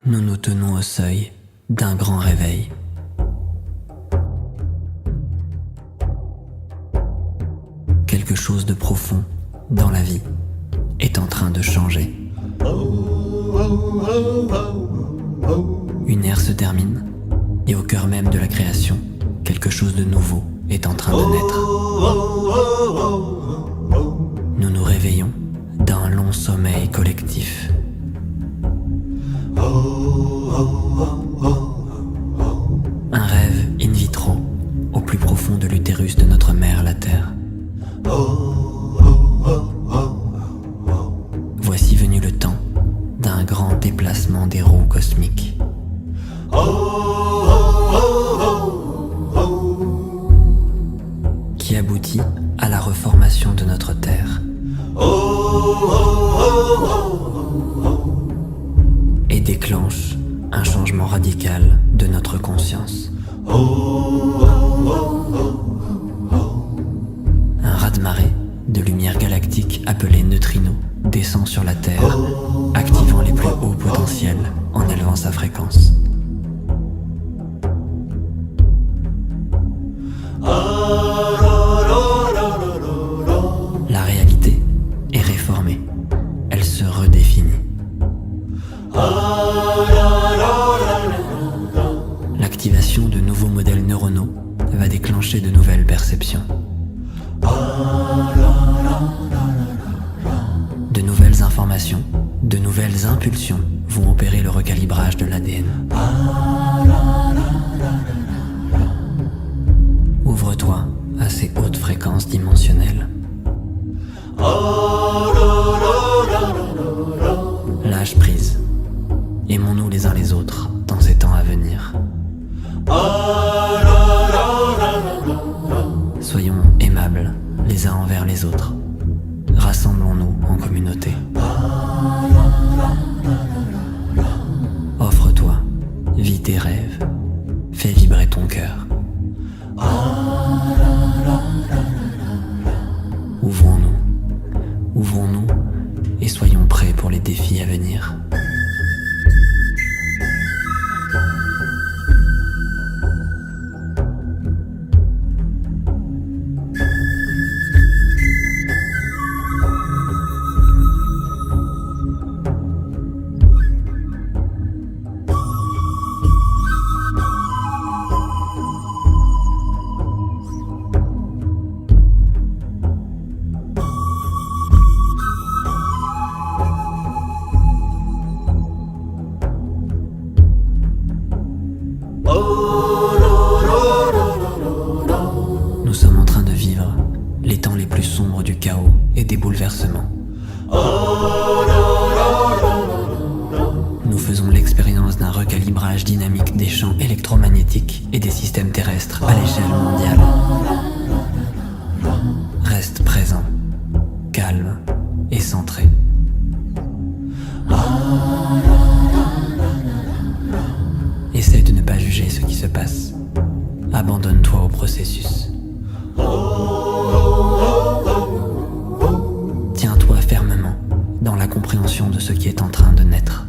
Nous nous tenons au seuil d'un grand réveil. Quelque chose de profond dans la vie est en train de changer. Une ère se termine et au cœur même de la création, quelque chose de nouveau est en train de naître. Nous nous réveillons d'un long sommeil collectif. Un rêve in vitro au plus profond de l'utérus de notre mère, la Terre. Voici venu le temps d'un grand déplacement des roues cosmiques. Qui aboutit à la reformation de notre Terre. Et déclenche un changement radical de notre conscience. Un raz-de-marée de lumière galactique appelé neutrino descend sur la Terre, activant les plus hauts potentiels en élevant sa fréquence. La réalité est réformée, elle se redéfinit. L'activation de nouveaux modèles neuronaux va déclencher de nouvelles perceptions. De nouvelles informations, de nouvelles impulsions vont opérer le recalibrage de l'ADN. Ouvre-toi à ces hautes fréquences dimensionnelles. Lâche prise. Aimons-nous les uns les autres dans ces temps à venir. Soyons aimables les uns envers les autres. Rassemblons-nous en communauté. Offre-toi, vis tes rêves, fais vibrer ton cœur. Ouvrons-nous et soyons prêts pour les défis à venir. Nous sommes en train de vivre les temps les plus sombres du chaos et des bouleversements. Nous faisons l'expérience d'un recalibrage dynamique des champs électromagnétiques et des systèmes terrestres à l'échelle mondiale. Reste présent, calme et centré. Essaie de ne pas juger ce qui se passe. Abandonne-toi au processus. Tiens-toi fermement dans la compréhension de ce qui est en train de naître.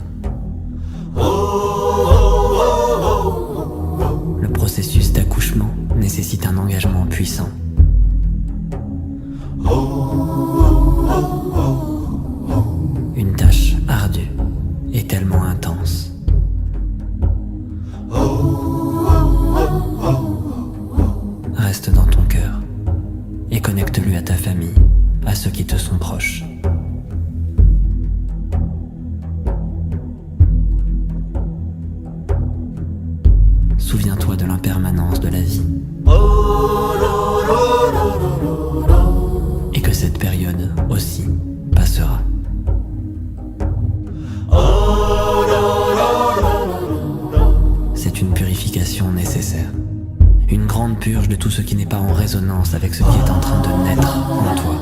Le processus d'accouchement nécessite un engagement puissant. Une tâche ardue et tellement intense. Reste dans ton cœur et connecte-le à ta famille, à ceux qui te sont proches. Souviens-toi de l'impermanence de la vie et que cette période aussi passera. C'est une purification nécessaire. Une grande purge de tout ce qui n'est pas en résonance avec ce qui est en train de naître en toi.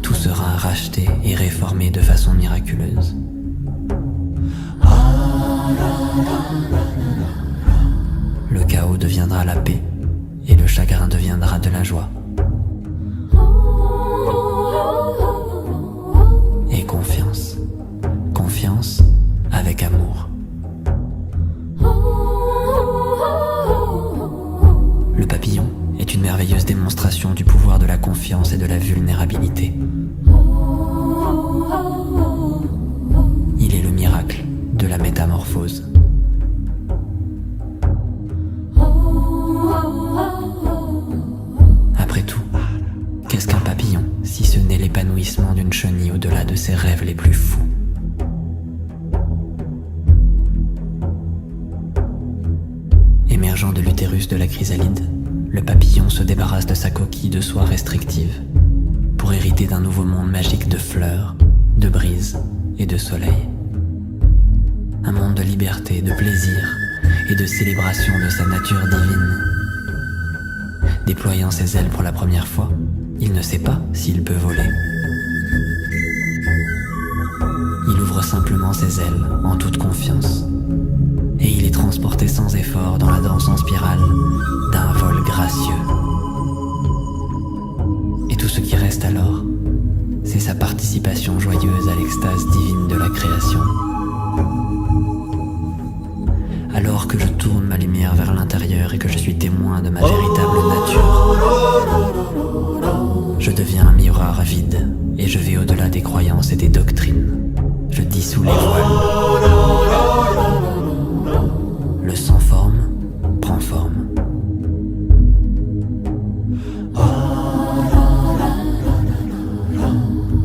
Tout sera racheté et réformé de façon miraculeuse. Le chaos deviendra la paix et le chagrin deviendra de la joie. Et confiance avec démonstration du pouvoir de la confiance et de la vulnérabilité. Il est le miracle de la métamorphose. Après tout, qu'est-ce qu'un papillon si ce n'est l'épanouissement d'une chenille au-delà de ses rêves les plus fous? Émergeant de l'utérus de la chrysalide, le papillon se débarrasse de sa coquille de soie restrictive pour hériter d'un nouveau monde magique de fleurs, de brises et de soleil. Un monde de liberté, de plaisir et de célébration de sa nature divine. Déployant ses ailes pour la première fois, il ne sait pas s'il peut voler. Il ouvre simplement ses ailes en toute confiance. Et il est transporté sans effort dans la danse en spirale d'un vol gracieux. Et tout ce qui reste alors, c'est sa participation joyeuse à l'extase divine de la création. Alors que je tourne ma lumière vers l'intérieur et que je suis témoin de ma véritable nature, je deviens un miroir vide et je vais au-delà des croyances et des doctrines. Je dissous les voiles. Le sans forme prend forme.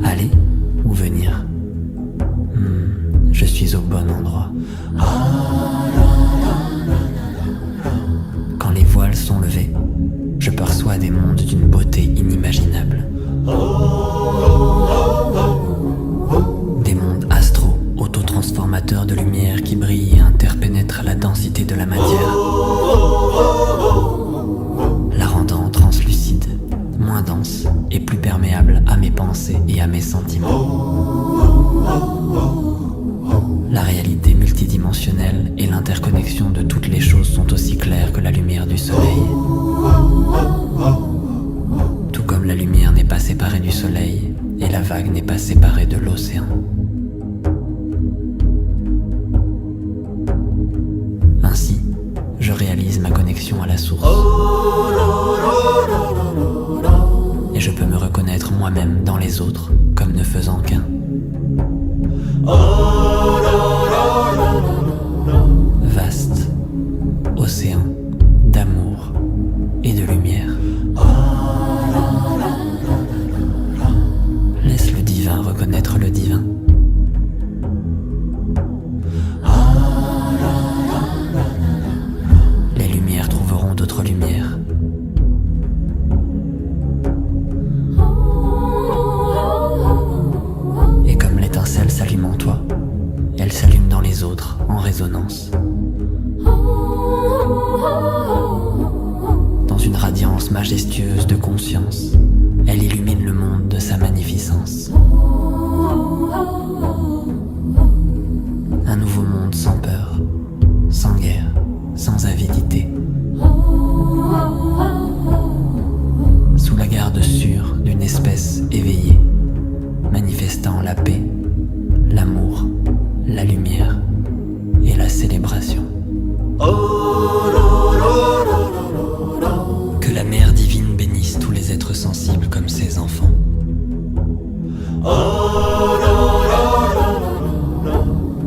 Aller ou venir? Je suis au bon endroit. Quand les voiles sont levés, je perçois des mondes d'une beauté inimaginable. Des mondes astraux, autotransformateurs de lumière qui brillent et interpénètrent la densité de la matière, la rendant translucide, moins dense et plus perméable à mes pensées et à mes sentiments. La réalité multidimensionnelle et l'interconnexion de toutes les choses sont aussi claires que la lumière du soleil. Tout comme la lumière n'est pas séparée du soleil et la vague n'est pas séparée de l'océan. Ainsi, je réalise ma connexion à la source. Et je peux me reconnaître moi-même dans les autres comme ne faisant qu'un. Vaste océan d'amour et de lumière. Laisse le divin reconnaître le divin. Les lumières trouveront d'autres lumières. Et comme l'étincelle s'allume en toi, elle s'allume dans les autres en résonance. Dans une radiance majestueuse de conscience, elle illumine le monde de sa magnificence. Un nouveau monde sans peur, sans guerre, sans avidité. Sous la garde sûre d'une espèce éveillée, manifestant la paix, l'amour, la lumière et la célébration. Que la Mère divine bénisse tous les êtres sensibles comme ses enfants.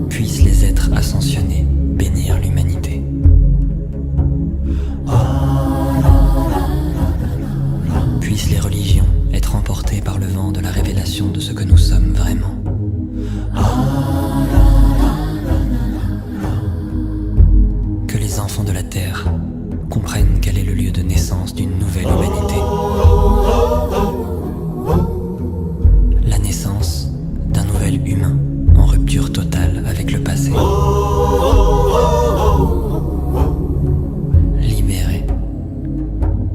Puissent les êtres ascensionnés bénir l'humanité. Puissent les religions être emportées par le vent de la révélation de ce que nous sommes vraiment. Que les enfants de la Terre comprennent quel est le lieu de naissance d'une nouvelle humanité. La naissance d'un nouvel humain en rupture totale avec le passé. Libéré,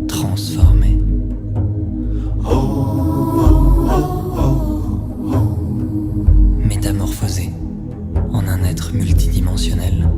transformé. Métamorphosé en un être multidimensionnel.